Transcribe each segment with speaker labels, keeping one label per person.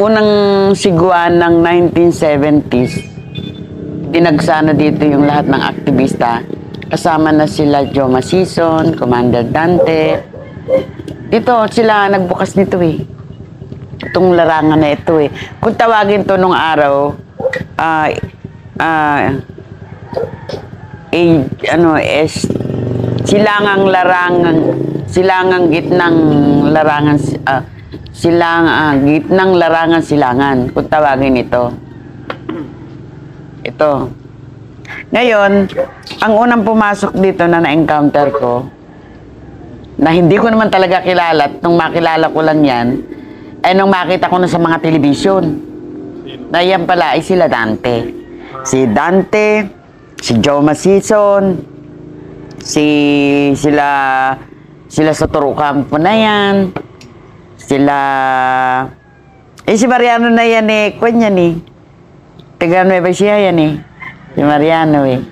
Speaker 1: unang sigwan ng 1970s, dinagsana dito yung lahat ng aktivista. Kasama na sila Joe Masison, Commander Dante. Dito sila nagbukas nito eh. Itong larangan na ito eh. Kung tawagin to nung araw, silangang larangan, silangang gitnang larangan, gitnang larangan silangan, kung tawagin ito. Ito. Ngayon, ang unang pumasok dito na na-encounter ko, na hindi ko naman talaga kilala, at nung makilala ko lang yan, ay nung makita ko na sa mga telebisyon, na yan pala ay sila Dante. Si Dante, si Joe Masison, sila sa Toro Campo na yan, sila, si Mariano na yan eh, kwan yan eh. Taga Nueva Ecija yan eh. Si Mariano eh.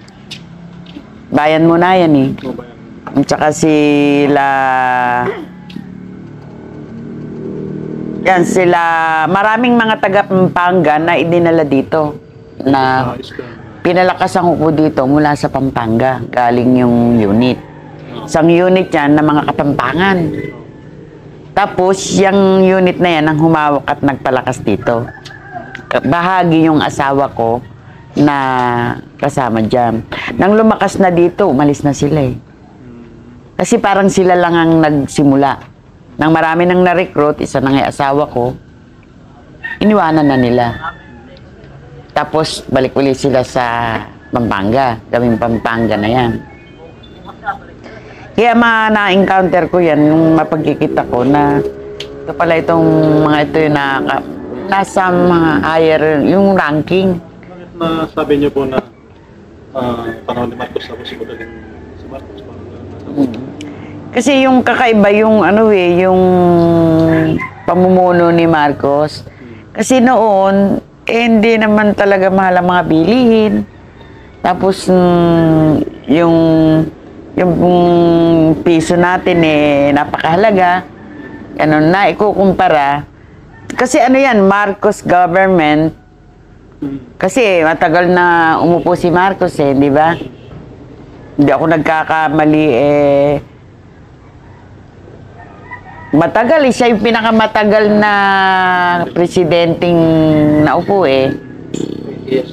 Speaker 1: Bayan mo na yan eh. At saka sila... Yan sila... Maraming mga taga Pampanga na idinala dito. Na pinalakasan ko dito mula sa Pampanga. Galing yung unit. Isang unit yan na mga Kapampangan. Tapos yung unit na yan ang humawak at nagpalakas dito. Bahagi yung asawa ko na kasama dyan. Nang lumakas na dito, umalis na sila eh. Kasi parang sila lang ang nagsimula. Nang marami nang na-recruit, isa na nga asawa ko, iniwanan na nila. Tapos balik ulit sila sa Pampanga. Kaming Pampanga na yan. Kaya na-encounter ko yan, nung mapagkikita ko na ito pala itong mga ito yung nasa mga higher, yung ranking.
Speaker 2: Bakit nasabi niyo po na panahon ni Marcos tapos magaling si Marcos?
Speaker 1: Kasi yung kakaiba yung yung pamumuno ni Marcos. Kasi noon, hindi naman talaga mahal ang mga bilihin. Tapos yung piso natin napakahalaga. Ganun na, ikukumpara. Kasi yan, Marcos government. Kasi matagal na umupo si Marcos di ba? Hindi ako nagkakamali matagal siya yung pinakamatagal na presidenteng naupo
Speaker 2: Yes.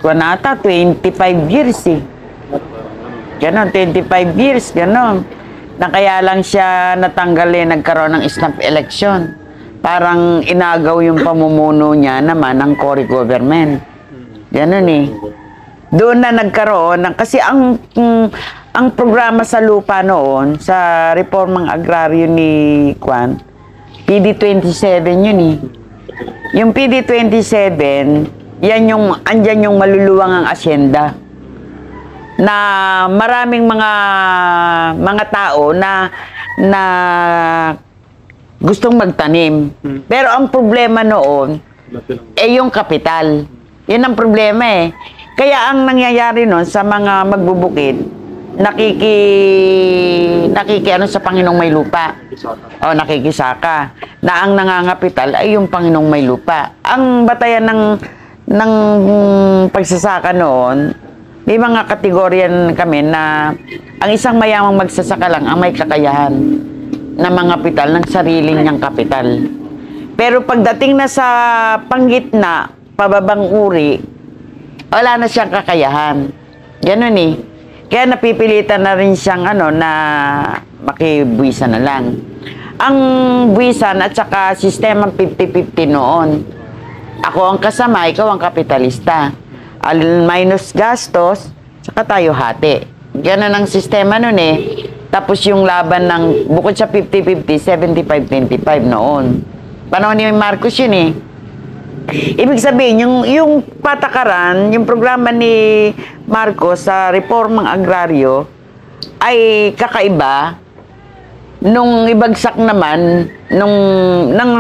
Speaker 1: Kunata, 25 years Ganon, 25 years, ganon. Na kaya lang siya natanggal nagkaroon ng snap election. Parang inagaw yung pamumuno niya naman ng Cory government. Ganon Doon na nagkaroon kasi ang programa sa lupa noon sa reformang agraryo ni Kwan, PD27 yun Yung PD27, andyan yung maluluwang ang asyenda. Na maraming mga tao na gustong magtanim. Pero ang problema noon yung kapital. Yun ang problema Kaya ang nangyayari noon sa mga magbubukid, sa Panginoong may lupa. Nakikisaka. Na ang nangangapital ay yung Panginoong may lupa. Ang batayan ng pagsasaka noon, may mga kategoryan kami na ang isang mayamang magsasaka lang ang may kakayahan na mangapital ng sariling niyang kapital. Pero pagdating na sa panggitna, pababang uri, wala na siyang kakayahan. Ganun Kaya napipilitan na rin siyang na makibuwisan na lang. Ang buwisan at saka sistemang 50-50 noon. Ako ang kasama, ikaw ang kapitalista. Minus gastos, saka tayo hati. Ganun ang sistema nun Tapos yung laban ng, bukod sa 50-50, 75-25 noon. Panahon ni Marcos yun Ibig sabihin, yung patakaran, yung programa ni Marcos sa reformang agraryo ay kakaiba. Nung ibagsak naman, nang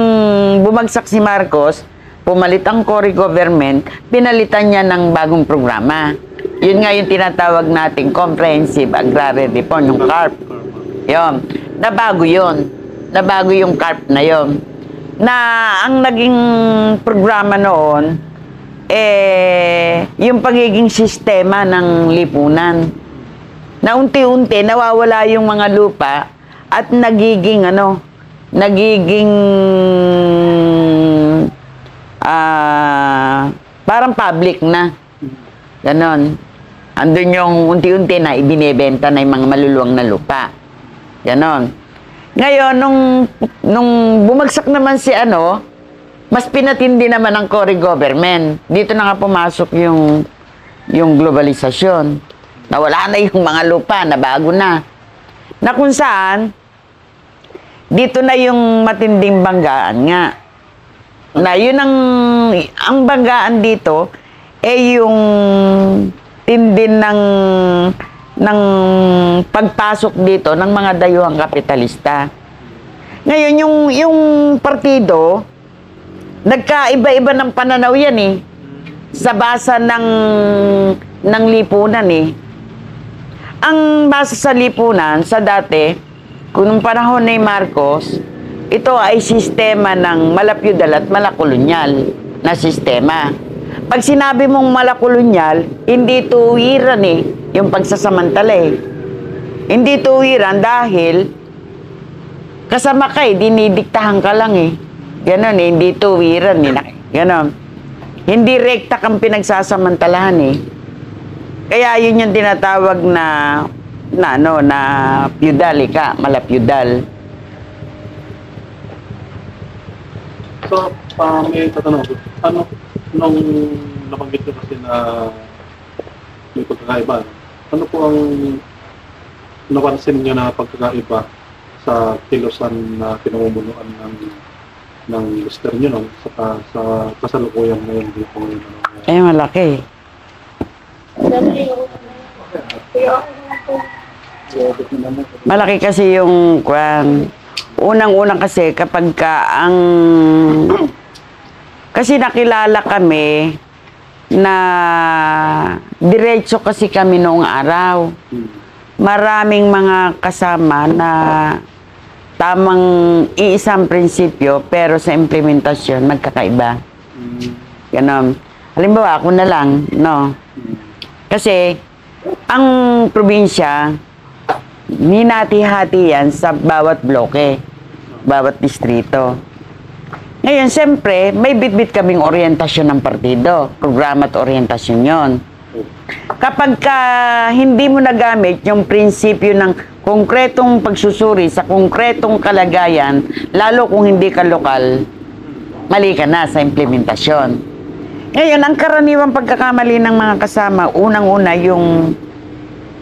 Speaker 1: bumagsak si Marcos, pumalit ang Cory government, pinalitan niya ng bagong programa. Yun nga yung tinatawag nating Comprehensive Agrarian Reform, yung CARP. Yun, nabago yun. nabago yung CARP na yon. Na ang naging programa noon, yung pagiging sistema ng lipunan. Na unti-unti nawawala yung mga lupa at nagiging parang public na. Ganon. Andun yung unti-unti na ibinebenta na yung mga maluluwang na lupa. Ganon. Ngayon, nung bumagsak naman si mas pinatindi naman ang Cory government. Dito na nga pumasok yung globalisasyon. Nawala na yung mga lupa, nabago na. Na kung saan, dito na yung matinding banggaan nga. Na yun ang banggaan dito, yung tindi ng pagpasok dito ng mga dayuhang kapitalista. Ngayon, yung partido, nagkaiba-iba ng pananaw yan eh. Sa basa ng lipunan eh. Ang basa sa lipunan, sa dati, kung nung panahon ni Marcos, ito ay sistema ng malapyudal at malakolonyal na sistema. Pag sinabi mong malakolonyal, hindi tuwiran eh, yung pagsasamantala eh. Hindi tuwiran dahil kasama ka eh, dinidiktahan ka lang eh. Ganon eh, hindi tuwiran eh. Ganon. Hindi rekta kang pinagsasamantalahan eh. Kaya yun yung tinatawag na feudal ka, malapyudal.
Speaker 2: So, may tatanong ko. Nung nabanggit ko kasi na may pagkakaiba, ano po ang napansin nyo na pagkakaiba sa kilusan na pinamumunuan ng lister nyo sa kasalukuyan ngayon dito ngayon?
Speaker 1: Malaki. Malaki kasi yung unang-unang kasi kapag kasi nakilala kami na diretso kasi kami noong araw. Maraming mga kasama na tamang iisang prinsipyo pero sa implementasyon magkakaiba. Ganon. Halimbawa, ako na lang, no? Kasi ang probinsya, minati-hati yan sa bawat bloke, bawat distrito. Ngayon, siyempre, may bit-bit kaming orientasyon ng partido. Programa at orientasyon yon. Kapag hindi mo nagamit yung prinsipyo ng konkretong pagsusuri sa konkretong kalagayan, lalo kung hindi ka lokal, mali ka na sa implementasyon. Ngayon, ang karaniwang pagkakamali ng mga kasama, unang-una yung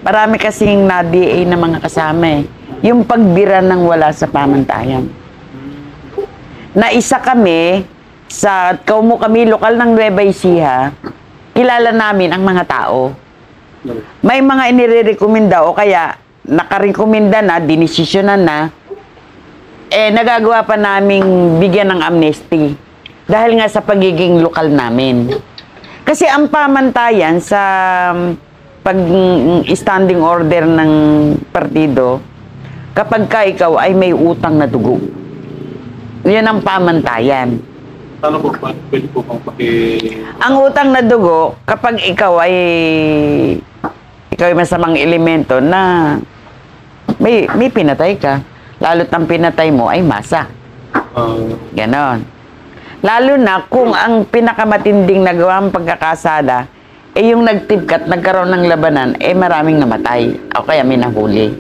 Speaker 1: marami kasing na-DA na mga kasama eh. Yung pagbira ng wala sa pamantayan. Na isa kami kaumo kami lokal ng Nueva Ecija, kilala namin ang mga tao. May mga inirekomenda o kaya nakarekomenda na, dinesisyonan na, nagagawa pa naming bigyan ng amnesty dahil nga sa pagiging lokal namin. Kasi ang pamantayan sa pag-standing order ng partido, kapag ka ikaw ay may utang na dugo. Yan ang pamantayan.
Speaker 2: Ano po ba? Pwede po bang
Speaker 1: Ang utang na dugo, kapag ikaw ay masamang elemento na may pinatay ka, lalo't ang pinatay mo ay masa. Ganon. Lalo na kung ang pinakamatinding nagawang pagkakasala yung nagtibkat, nagkaroon ng labanan, maraming namatay o kaya may nahuli.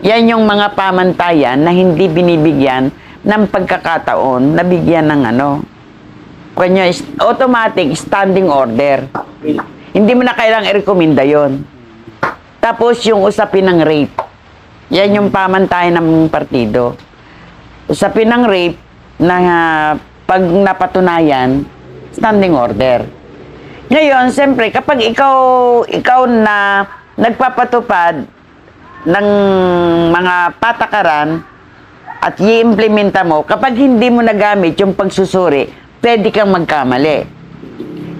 Speaker 1: Yan yung mga pamantayan na hindi binibigyan ng pagkakataon na bigyan ng kanya automatic standing order. Hindi mo na kailangang i-rekomenda yon. Tapos yung usapin ng rape. Yan yung pamantayan ng partido. Usapin ng rape na pag napatunayan, standing order. Ngayon, siyempre, kapag ikaw na nagpapatupad ng mga patakaran at i-implementa mo, kapag hindi mo nagamit yung pagsusuri, pwede kang magkamali.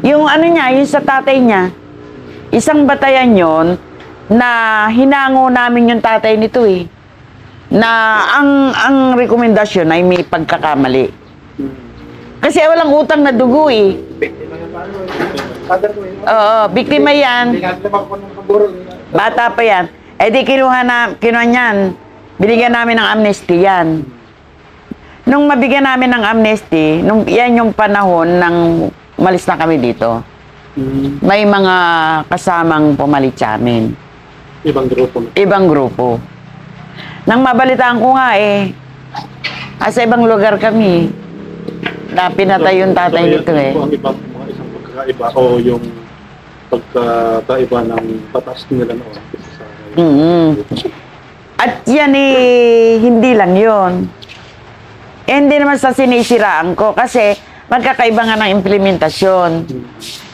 Speaker 1: Yung yung sa tatay niya, isang batayan yon na hinango namin yung tatay nito eh. na ang rekomendasyon ay may pagkakamali. Kasi walang utang na dugo eh. Oo, biktima yan. Bata pa yan. Eh di kinuha niyan. Binigyan namin ng amnesty yan. Nung mabigyan namin ng amnesty, yan yung panahon ng umalis na kami dito. May mga kasamang pumalit sa amin.
Speaker 2: Ibang grupo.
Speaker 1: Ibang grupo. Nang mabalitaan ko nga sa ibang lugar kami, na pinatay yung tatay nito eh.
Speaker 2: Ang ibang mga isang pagkakaiba o yung pagkakaiba ng batas nila noon.
Speaker 1: At yan hindi lang yun. Hindi naman sa sinisiraan ko kasi magkakaiba nga ng implementasyon.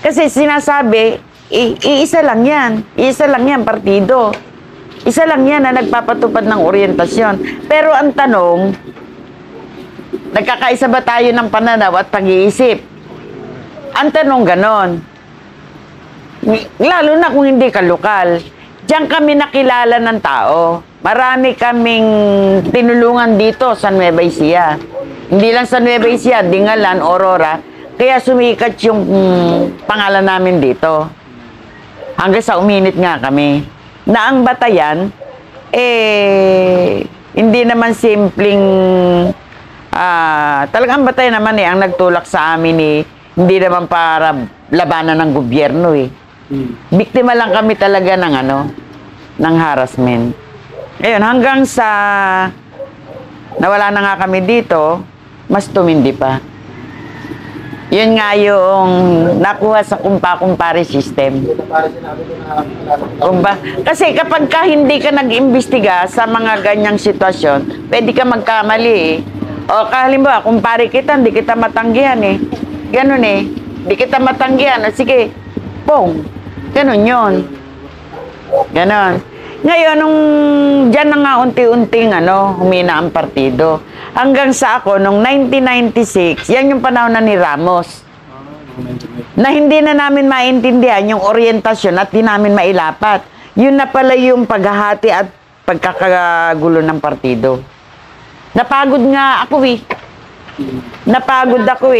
Speaker 1: Kasi sinasabi, iisa lang yan. Iisa lang yan, partido. Isa lang yan na nagpapatupad ng oryentasyon. Pero ang tanong, nagkakaisa ba tayo ng pananaw at pag-iisip? Ang tanong ganon. Lalo na kung hindi ka lokal. Diyan kami nakilala ng tao. Marami kaming tinulungan dito sa Nueva Ecija. Hindi lang sa Nueva Ecija, Dingalan, Aurora. Kaya sumikat yung pangalan namin dito. Hanggang sa uminit nga kami. Na ang batayan, hindi naman simpleng, talagang batayan naman ang nagtulak sa amin hindi naman para labanan ng gobyerno Biktima lang kami talaga ng harassment. Ayun, hanggang sa nawala na nga kami dito, mas tumindi pa. Yun nga yung nakuha sa kumpa-kumpare system. Kasi kapag hindi ka nag-imbestiga sa mga ganyang sitwasyon, pwede ka magkamali O halimbawa, kumpare kita, hindi kita matanggihan Ganun hindi kita matanggihan. Sige, pong. Ganun yun. Ganon. Ngayon, nung dyan na nga unti-unting humina ang partido. Hanggang sa ako, nung 1996, yan yung panahon na ni Ramos. Na hindi na namin maintindihan yung orientasyon at di namin mailapat. Yun na pala yung paghahati at pagkakagulo ng partido. Napagod nga ako Napagod ako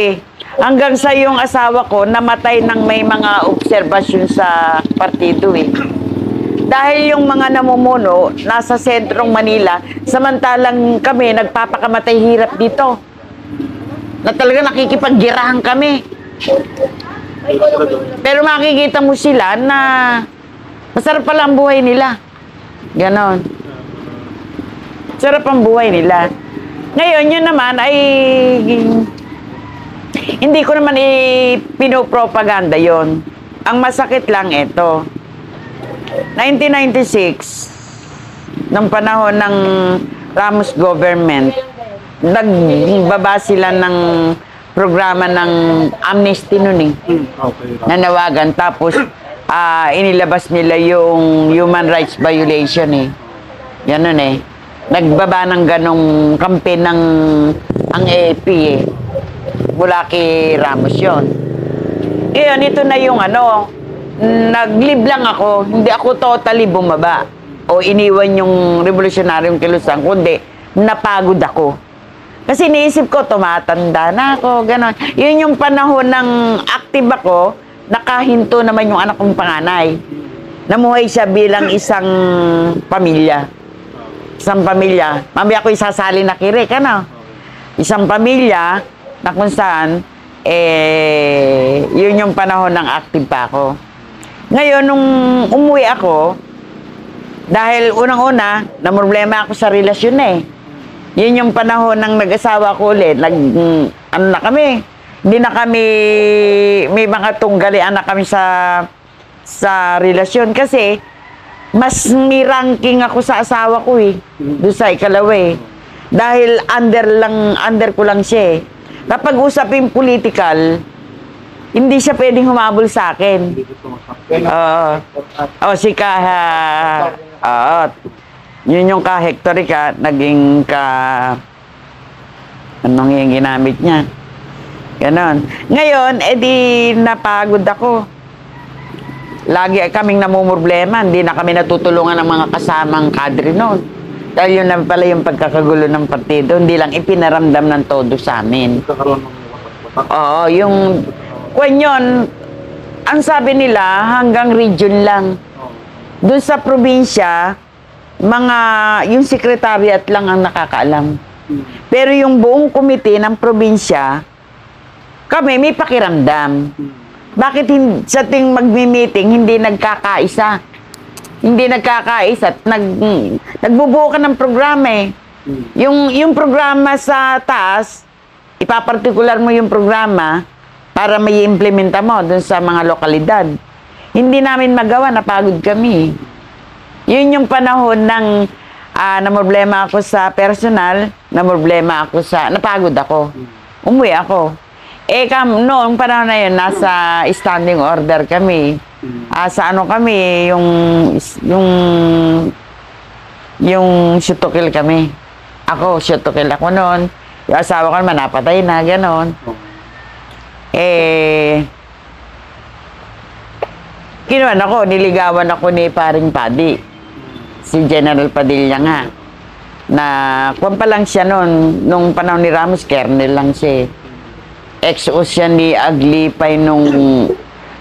Speaker 1: Hanggang sa yung asawa ko, namatay ng may mga obserbasyon sa partido Dahil yung mga namumuno, nasa sentrong Manila, samantalang kami, nagpapakamatay hirap dito. Na talaga nakikipaggirahan kami. Pero makikita mo sila na masarap pala ang buhay nila. Ganon. Sarap ang buhay nila. Ngayon, yun naman ay hindi ko naman pinopropaganda yon. Ang masakit lang ito. 1996, ng panahon ng Ramos government, nagbaba sila ng programa ng amnesty nun nanawagan. Tapos, inilabas nila yung human rights violation Ganun Nagbaba ng ganong campaign ng ang AFP mula kay Ramos yun. Ngayon, ito na yung nag-live lang ako, hindi ako totally bumaba o iniwan yung revolutionaryong kilusan, kundi napagod ako. Kasi niisip ko, tumatanda na ako, gano'n. Yun yung panahon ng active ako, nakahinto naman yung anak kong panganay. Namuhay siya bilang isang pamilya. Isang pamilya. Mamaya ko isasali na kirik, Isang pamilya na kung saan, yun yung panahon ng active pa ako. Ngayon, nung umuwi ako, dahil unang-una, namroblema ako sa relasyon Yun yung panahon ng nag-asawa ko ulit. Na kami, hindi na kami, may mga tunggalian na kami sa relasyon. Kasi, mas may ranking ako sa asawa ko doon sa ikalawa Dahil under ko lang siya Kapag usapin political, hindi siya pwedeng humabol sa akin. Si yun yung ka-hektorika, naging anong yung ginamit niya. Ganon. Ngayon, di napagod ako. Lagi kaming namumroblema, hindi na kami natutulungan ng mga kasamang kadre noon. Dahil yun na pala yung pagkakagulo ng partido, hindi lang ipinaramdam ng todo sa amin.
Speaker 2: Nagkakaroon ng watak-watak.
Speaker 1: Oo, yung kwan yun, ang sabi nila hanggang region lang.
Speaker 2: Oo.
Speaker 1: Doon sa probinsya, yung secretariat lang ang nakakaalam. Pero yung buong komite ng probinsya, kami may pakiramdam. Bakit sa ting magmi-meeting hindi nagkakaisa? Hindi nagkakaisa at nagbubuo ka ng programa eh. Yung programa sa taas, ipapartikular mo yung programa para may implementa mo dun sa mga lokalidad. Hindi namin magawa, napagod kami. Yun yung panahon ng namroblema ako sa personal, napagod ako. Umuwi ako. Noong panahon na yun, nasa standing order kami. Sa ano kami, yung syutukil kami. Syutukil ako noon. Yung asawa ko naman, napatay na, gano'n. Kinuan ako, niligawan ako ni paring Paddy. Si General Padilla nga. Na, kung pa lang siya noon, nung panahon ni Ramos, kernel lang siya. XO siya ni Aglipay nung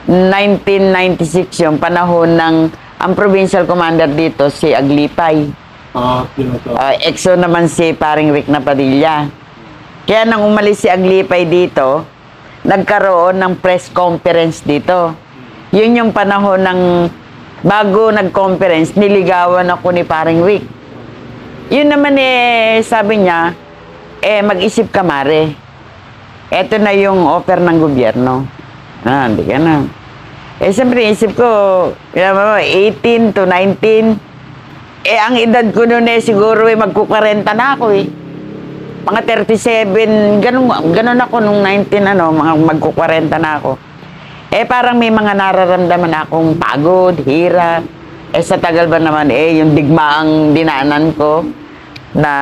Speaker 1: 1996, yung panahon ng, ang provincial commander dito, si Aglipay. XO naman si paring Rick na Padilla. Kaya nang umalis si Aglipay dito, nagkaroon ng press conference dito. Yun yung panahon ng bago nag-conference, niligawan ako ni paring Rick. Yun naman sabi niya, mag-isip ka mare. Eto na yung offer ng gobyerno. Hindi ka na. Siyempre, isip ko, 18 to 19. Ang edad ko noon siguro magkukarenta na ako Mga 37, ganun ako nung 19, mga magkukarenta na ako. Parang may mga nararamdaman akong pagod, hirap. Sa tagal ba naman, yung digmaang dinaanan ko, na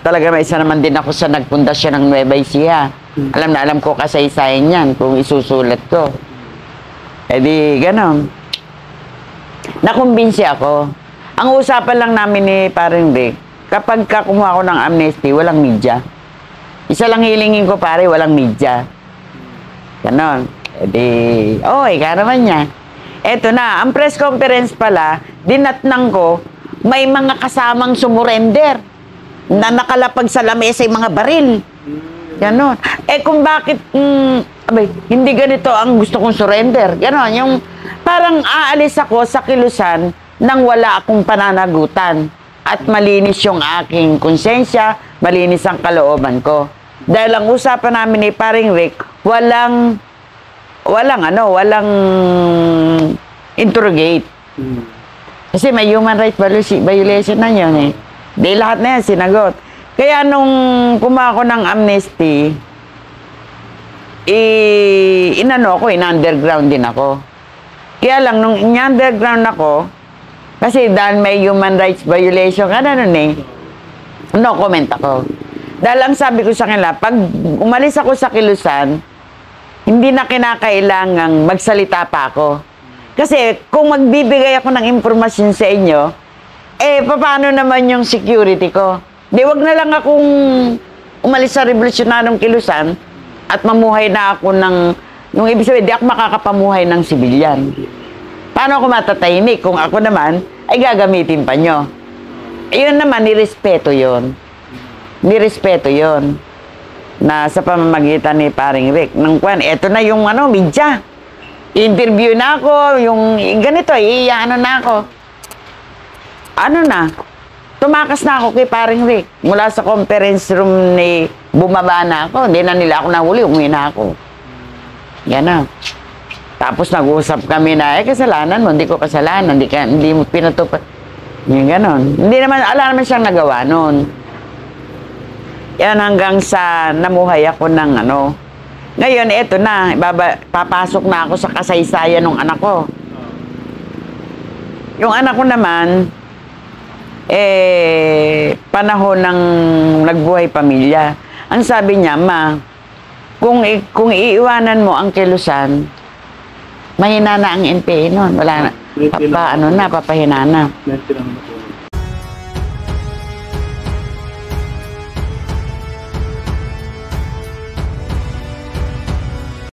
Speaker 1: talaga may isa naman din ako sa nagpundasyon ng Nueva Ecija. Alam na alam ko kasaysayan yan kung isusulat ko. Di, gano'n. Nakumbinsi ako. Ang usapan lang namin ni paring Rick, kapag kumuha ko ng amnesty, walang media. Isa lang hilingin ko, pare, walang media. Ganon. Ikaw naman niya. Eto na, ang press conference pala, dinatnang ko, may mga kasamang sumurrender na nakalapag sa lamesa yung mga baril. Ganon. Kung bakit, hindi ganito ang gusto kong surrender. Ganon, yung parang aalis ako sa kilusan nang wala akong pananagutan. At malinis yung aking konsensya, malinis ang kalooban ko. Dahil ang usapan namin ni paring Rick, walang interrogate. Kasi may human rights violation na yun Di lahat na yan sinagot. Kaya nung kumuha ko ng amnesty, in-underground din ako. Kaya lang, nung in-underground ako, kasi dahil may human rights violation, no comment ako. Dahil ang sabi ko sa kanila, pag umalis ako sa kilusan, hindi na kinakailangang magsalita pa ako. Kasi kung magbibigay ako ng impormasyon sa inyo, paano naman yung security ko? Di wag na lang akong umalis sa revolusyonarong kilusan at mamuhay na ako yung ibig sabihin, di ako makakapamuhay ng sibilyan. Paano ako matatahimik kung ako naman ay gagamitin pa nyo? Ayun naman, nirespeto yun. Nirespeto yun. Na sa pamamagitan ni paring Rick. Eto na yung media. Interview na ako, yung ganito, na ako. Tumakas na ako kay paring Rick. Mula sa conference room bumaba na ako. Hindi na nila ako nahuli, umuwi na ako. Yan na. Tapos nag-uusap kami na, kasalanan mo, hindi ko kasalanan, hindi mo pinatupad. Yung ganon. Hindi naman, naman siyang nagawa noon. Yan hanggang sa namuhay ako ng Ngayon, eto na, papasok na ako sa kasaysayan ng anak ko. Yung anak ko naman, panahon ng nagbuhay pamilya. Ang sabi niya, ma, kung iiwanan mo ang kilusan, mahina na ang NPA noon. Wala na. Papahina na.